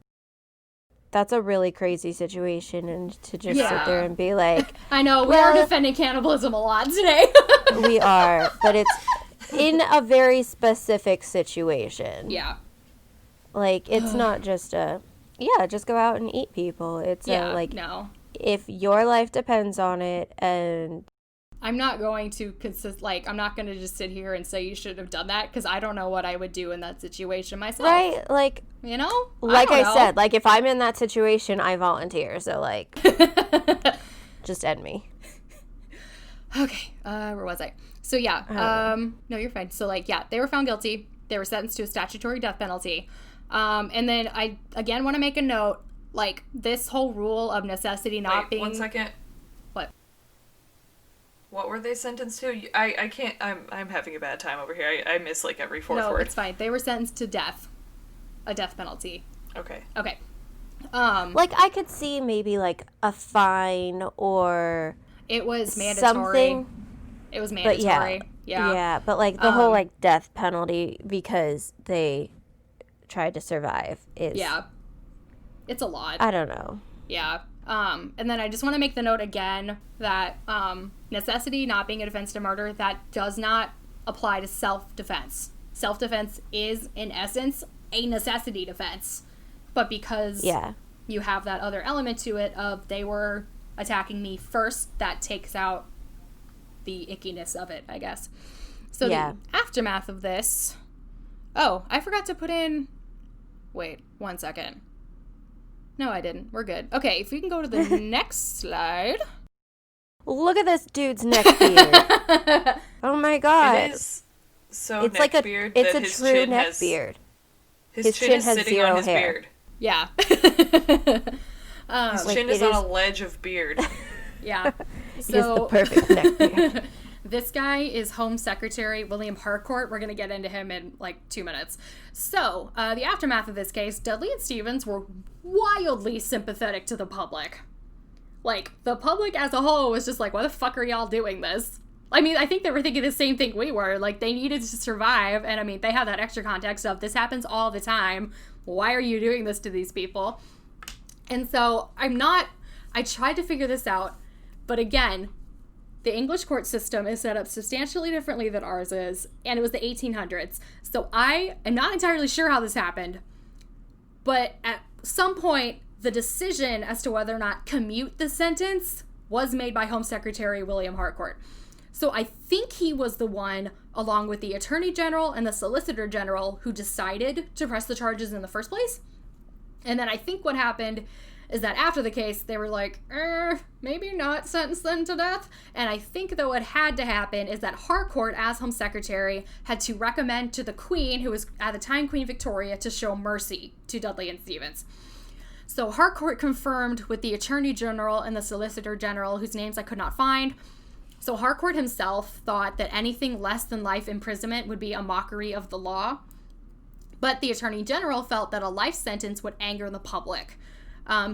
that's a really crazy situation, and to just sit there and be like, I know we are defending cannibalism a lot today. We are, but it's in a very specific situation. Yeah. Like, it's not just just go out and eat people. It's no. If your life depends on it, and I'm not going to I'm not going to just sit here and say you should have done that, because I don't know what I would do in that situation myself. Right? Like, you know? Like I said, like, if I'm in that situation, I volunteer. So, like, just end me. Okay. Where was I? So, yeah. No, you're fine. So, like, yeah, they were found guilty. They were sentenced to a statutory death penalty. And then I, again, want to make a note, like, this whole rule of necessity not being... 1 second. What? What were they sentenced to? I can't... I'm having a bad time over here. I miss, like, every fourth word. No, it's fine. They were sentenced to death. A death penalty. Okay. Okay. Like, I could see maybe, like, a fine or... It was mandatory. Something. It was mandatory. Yeah. Yeah, but, like, the whole, like, death penalty because they... tried to survive is it's a lot. I don't know. Yeah. And then I just want to make the note again that necessity not being a defense to murder, that does not apply to self-defense. Self-defense is in essence a necessity defense, but because you have that other element to it of they were attacking me first, that takes out the ickiness of it, I guess. So the aftermath of this... Oh, I forgot to put in... Wait, 1 second. No, I didn't. We're good. Okay, if we can go to the next slide. Look at this dude's neck beard. Oh my god. It is so it's neck like beard it's that a his true chin neck has, beard. His chin has sitting on his hair. beard. Yeah. His chin is on a ledge of beard. Yeah. So, he has the perfect neck beard. This guy is Home Secretary William Harcourt. We're going to get into him in like 2 minutes. So, the aftermath of this case, Dudley and Stevens were wildly sympathetic to the public. Like, the public as a whole was just like, why the fuck are y'all doing this? I mean, I think they were thinking the same thing we were. Like, they needed to survive, and I mean, they have that extra context of, this happens all the time. Why are you doing this to these people? And so, I tried to figure this out, but again, the English court system is set up substantially differently than ours is, and it was the 1800s. So I am not entirely sure how this happened, but at some point, the decision as to whether or not commute the sentence was made by Home Secretary William Harcourt. So I think he was the one, along with the Attorney General and the Solicitor General, who decided to press the charges in the first place. And then I think what happened is that after the case, they were like, maybe not sentence them to death. And I think that what had to happen is that Harcourt, as Home Secretary, had to recommend to the Queen, who was at the time Queen Victoria, to show mercy to Dudley and Stevens. So Harcourt confirmed with the Attorney General and the Solicitor General, whose names I could not find. So Harcourt himself thought that anything less than life imprisonment would be a mockery of the law. But the Attorney General felt that a life sentence would anger the public.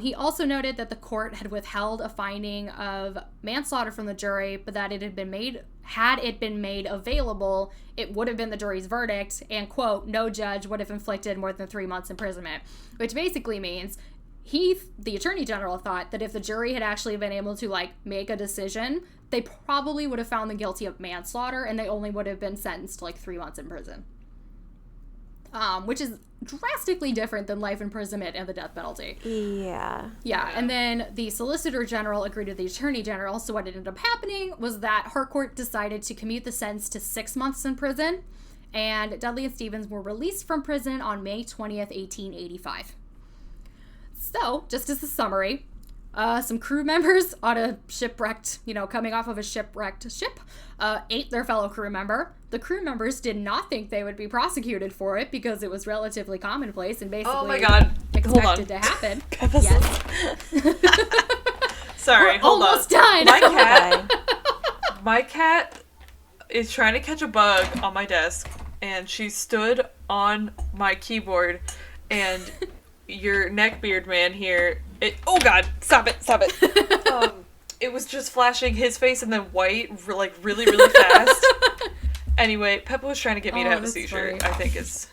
He also noted that the court had withheld a finding of manslaughter from the jury, but that had it been made available, it would have been the jury's verdict, and, quote, no judge would have inflicted more than 3 months imprisonment, which basically means the Attorney General thought that if the jury had actually been able to, like, make a decision, they probably would have found them guilty of manslaughter, and they only would have been sentenced to, like, 3 months in prison. Which is drastically different than life imprisonment and the death penalty. Yeah, and then the Solicitor General agreed with the Attorney General, so what ended up happening was that Harcourt decided to commute the sentence to 6 months in prison, and Dudley and Stevens were released from prison on May 20th, 1885. So, just as a summary, some crew members on a shipwrecked, coming off of a shipwrecked ship, ate their fellow crew member. The crew members did not think they would be prosecuted for it because it was relatively commonplace and basically oh my God. expected to happen. Sorry, hold on. Almost done. My cat is trying to catch a bug on my desk, and she stood on my keyboard, and your neckbeard man here, oh God, stop it. It was just flashing his face and then white, like, really, really fast. Anyway, Peppa was trying to get me to have a seizure, funny. I think is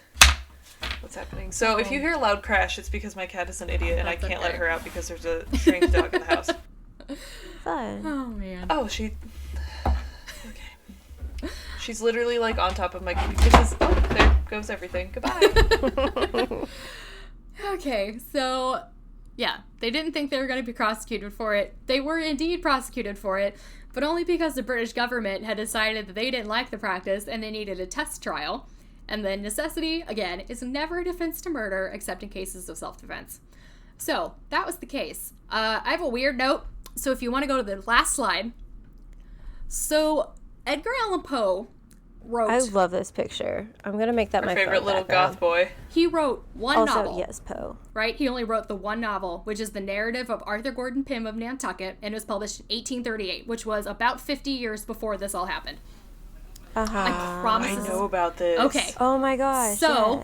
what's happening. So if you hear a loud crash, it's because my cat is an idiot and I can't let her out because there's a strange dog in the house. Fun. Oh, man. Oh, okay. She's literally, like, on top of my computer. There goes everything. Goodbye. Okay, so, yeah, they didn't think they were going to be prosecuted for it. They were indeed prosecuted for it, but only because the British government had decided that they didn't like the practice and they needed a test trial. And then necessity, again, is never a defense to murder except in cases of self-defense. So, that was the case. I have a weird note, so if you want to go to the last slide. So, Edgar Allan Poe wrote... I love this picture. I'm going to make that my favorite little goth boy. He wrote one novel. Also, yes, Poe. Right? He only wrote the one novel, which is the narrative of Arthur Gordon Pym of Nantucket, and it was published in 1838, which was about 50 years before this all happened. I promise. I know about this. Okay. Oh my gosh, so,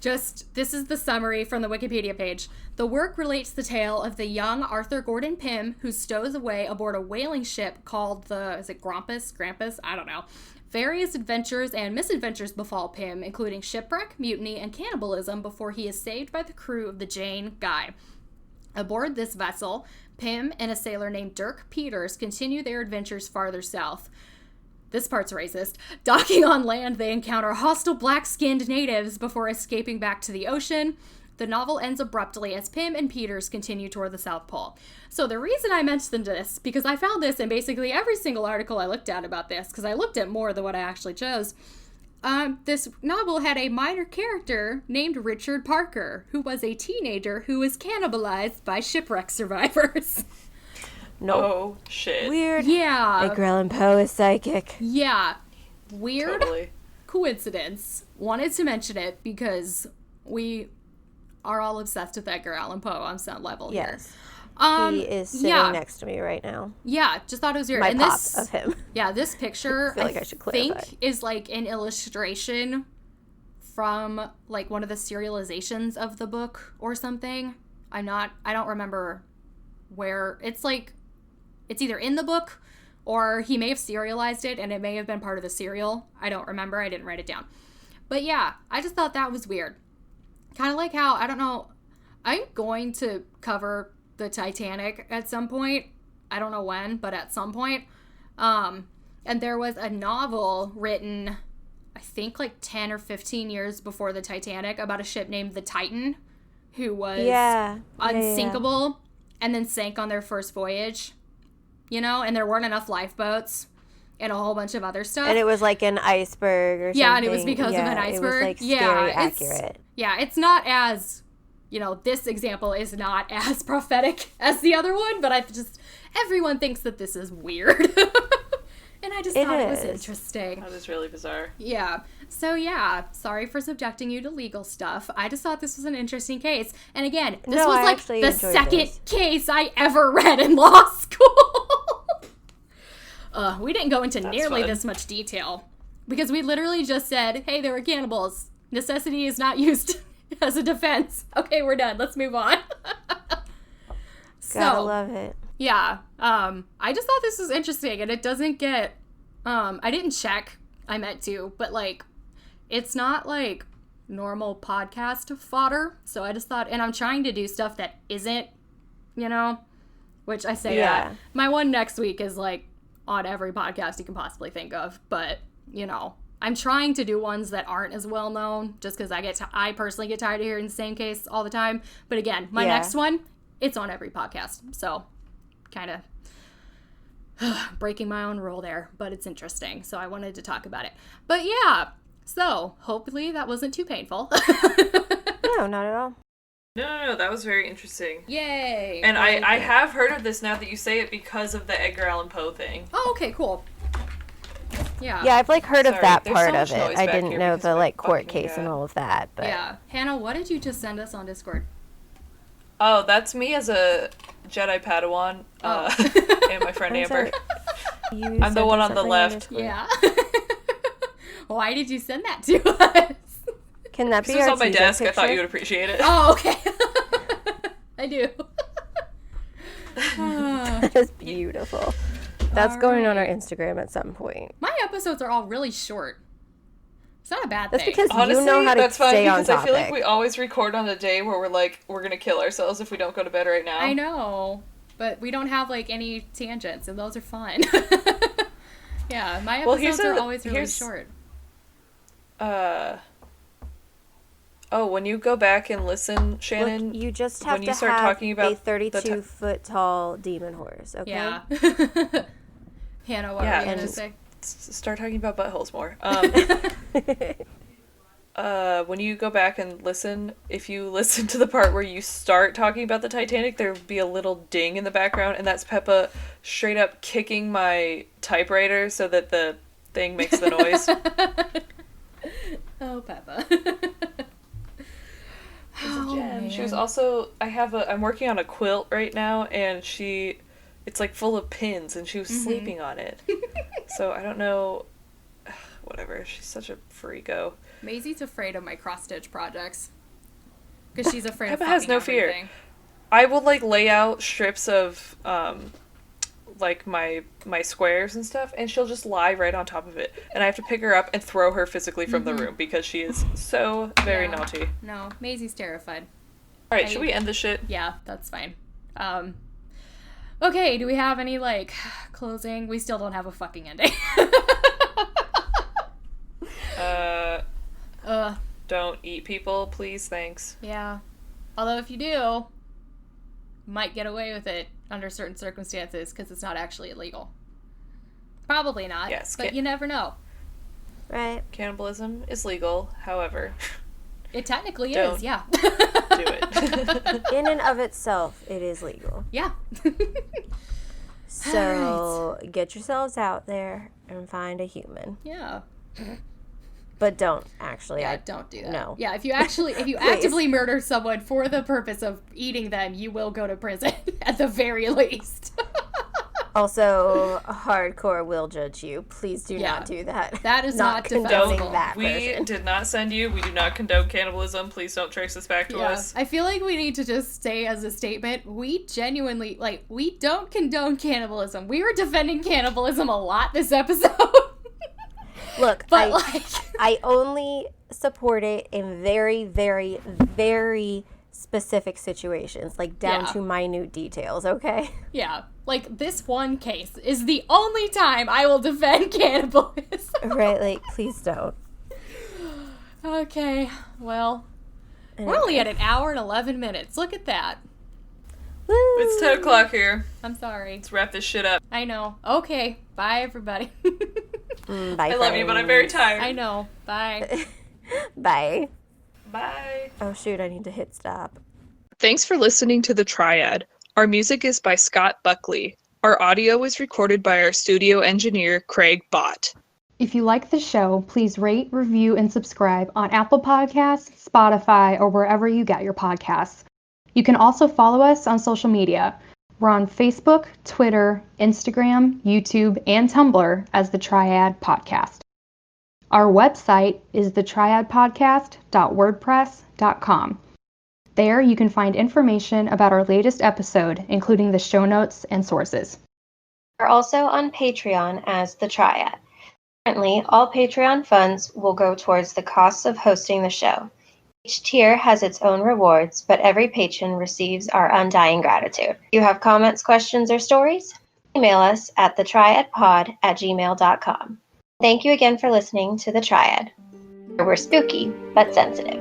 yes. This is the summary from the Wikipedia page. The work relates the tale of the young Arthur Gordon Pym who stows away aboard a whaling ship called is it Grampus? I don't know. Various adventures and misadventures befall Pym, including shipwreck, mutiny, and cannibalism before he is saved by the crew of the Jane Guy. Aboard this vessel, Pym and a sailor named Dirk Peters continue their adventures farther south. This part's racist. Docking on land, they encounter hostile black-skinned natives before escaping back to the ocean. The novel ends abruptly as Pym and Peters continue toward the South Pole. So the reason I mentioned this, because I found this in basically every single article I looked at about this, because I looked at more than what I actually chose. This novel had a minor character named Richard Parker, who was a teenager who was cannibalized by shipwreck survivors. No. Oh, shit. Weird. Yeah. Edgar Allan Poe is psychic. Yeah. Weird Totally. Coincidence. Wanted to mention it because we are all obsessed with Edgar Allan Poe on some level Yes. here. He is sitting next to me right now. Yeah, just thought it was weird. My and pop this, of him. Yeah, this picture, I feel like I should clarify. think, is like an illustration from like one of the serializations of the book or something. I don't remember where. It's like, it's either in the book or he may have serialized it and it may have been part of the serial. I don't remember. I didn't write it down. But yeah, I just thought that was weird. Kind of like how, I don't know, I'm going to cover the Titanic at some point. I don't know when, but at some point. And there was a novel written, I think like 10 or 15 years before the Titanic, about a ship named the Titan, who was unsinkable and then sank on their first voyage, and there weren't enough lifeboats and a whole bunch of other stuff. And it was like an iceberg or something. Yeah, and it was because of an iceberg. It was like scary accurate. It's not as, this example is not as prophetic as the other one, but everyone thinks that this is weird. And I just thought it was interesting. That is really bizarre. Yeah. So yeah, sorry for subjecting you to legal stuff. I just thought this was an interesting case. And again, this was like the second case I ever read in law school. We didn't go into That's nearly fun. this much detail because we literally just said, hey, there were cannibals. Necessity is not used as a defense. Okay, we're done. Let's move on. Gotta love it. Yeah. I just thought this was interesting, and it doesn't get, I didn't check. I meant to, but, like, it's not, like, normal podcast fodder. So I just thought, and I'm trying to do stuff that isn't, you know, which I say that. My one next week is, like, on every podcast you can possibly think of, but, you know, I'm trying to do ones that aren't as well known, just because I personally get tired of hearing the same case all the time. But again, my next one, it's on every podcast, so kind of breaking my own rule there, but it's interesting, so I wanted to talk about it. But yeah, so hopefully that wasn't too painful. No, not at all. No, that was very interesting. Yay! And I have heard of this now that you say it because of the Edgar Allen Poe thing. Oh, okay, cool. Yeah. Yeah, I've like heard of that there's part so of much it. noise I back didn't here know because the of like my court fucking case and cat. all of that. But Yeah. Hannah, what did you just send us on Discord? Oh, that's me as a Jedi Padawan, and my friend Amber. I'm the one on the left. Yeah. Why did you send that to us? Can that be This was our on my teaser desk. I thought picture? you would appreciate it. Oh, okay. I do. That is beautiful. That's going on our Instagram at some point. My episodes are all really short. It's not a bad That's thing. because Honestly, you know how to that's fine stay on because topic. I feel like we always record on a day where we're like, we're gonna kill ourselves if we don't go to bed right now. I know, but we don't have like any tangents, and those are fun. Yeah, my episodes are always really short. Oh, when you go back and listen, Shannon, Look, you just have when to you start have talking about a 32-foot tall demon horse, okay? Yeah. Hannah, what Yeah, were you and going to say? start talking about buttholes more. When you go back and listen, if you listen to the part where you start talking about the Titanic, there will be a little ding in the background, and that's Peppa straight up kicking my typewriter so that the thing makes the noise. Oh, Peppa. Oh, man. She was also, I'm working on a quilt right now, and it's like full of pins, and she was sleeping on it. So I don't know, whatever, she's such a freako. Maisie's afraid of my cross-stitch projects. Because she's afraid Peppa of has no everything. fear. I will like lay out strips of like my squares and stuff, and she'll just lie right on top of it, and I have to pick her up and throw her physically from the room because she is so very naughty. No, Maisie's terrified. All right, should we end this shit? Yeah, that's fine. Okay, do we have any like closing? We still don't have a fucking ending. Don't eat people, please, thanks. Yeah. Although if you do, might get away with it under certain circumstances because it's not actually illegal. Probably not. Yes, but you never know. Right. Cannibalism is legal, however. It technically Don't is, yeah. do it. In and of itself, it is legal. Yeah. So get yourselves out there and find a human. Yeah. But don't actually. Yeah, don't do that. No. Yeah, if you actively murder someone for the purpose of eating them, you will go to prison at the very least. Also, hardcore will judge you. Please do not do that. That is not condoning defensible. that We version. did not send you. We do not condone cannibalism. Please don't trace this back to us. I feel like we need to just say as a statement, we genuinely, like, we don't condone cannibalism. We were defending cannibalism a lot this episode. Look, But, I only support it in very, very, very specific situations, like down to minute details, okay? Yeah. Like, this one case is the only time I will defend cannibalism. Right, like, please don't. Okay, well, Anyway. we're only at an hour and 11 minutes. Look at that. Woo! It's 10 o'clock here. I'm sorry. Let's wrap this shit up. I know. Okay, bye, everybody. Bye, I love you, but I'm very tired. I know. Bye. Bye. Bye. Oh, shoot, I need to hit stop. Thanks for listening to The Triad. Our music is by Scott Buckley. Our audio is recorded by our studio engineer, Craig Bott. If you like the show, please rate, review, and subscribe on Apple Podcasts, Spotify, or wherever you get your podcasts. You can also follow us on social media. We're on Facebook, Twitter, Instagram, YouTube, and Tumblr as the Triad Podcast. Our website is thetriadpodcast.wordpress.com. There you can find information about our latest episode, including the show notes and sources. We're also on Patreon as The Triad. Currently, all Patreon funds will go towards the costs of hosting the show. Each tier has its own rewards, but every patron receives our undying gratitude. If you have comments, questions, or stories, email us at thetriadpod@gmail.com. Thank you again for listening to The Triad, where we're spooky but sensitive.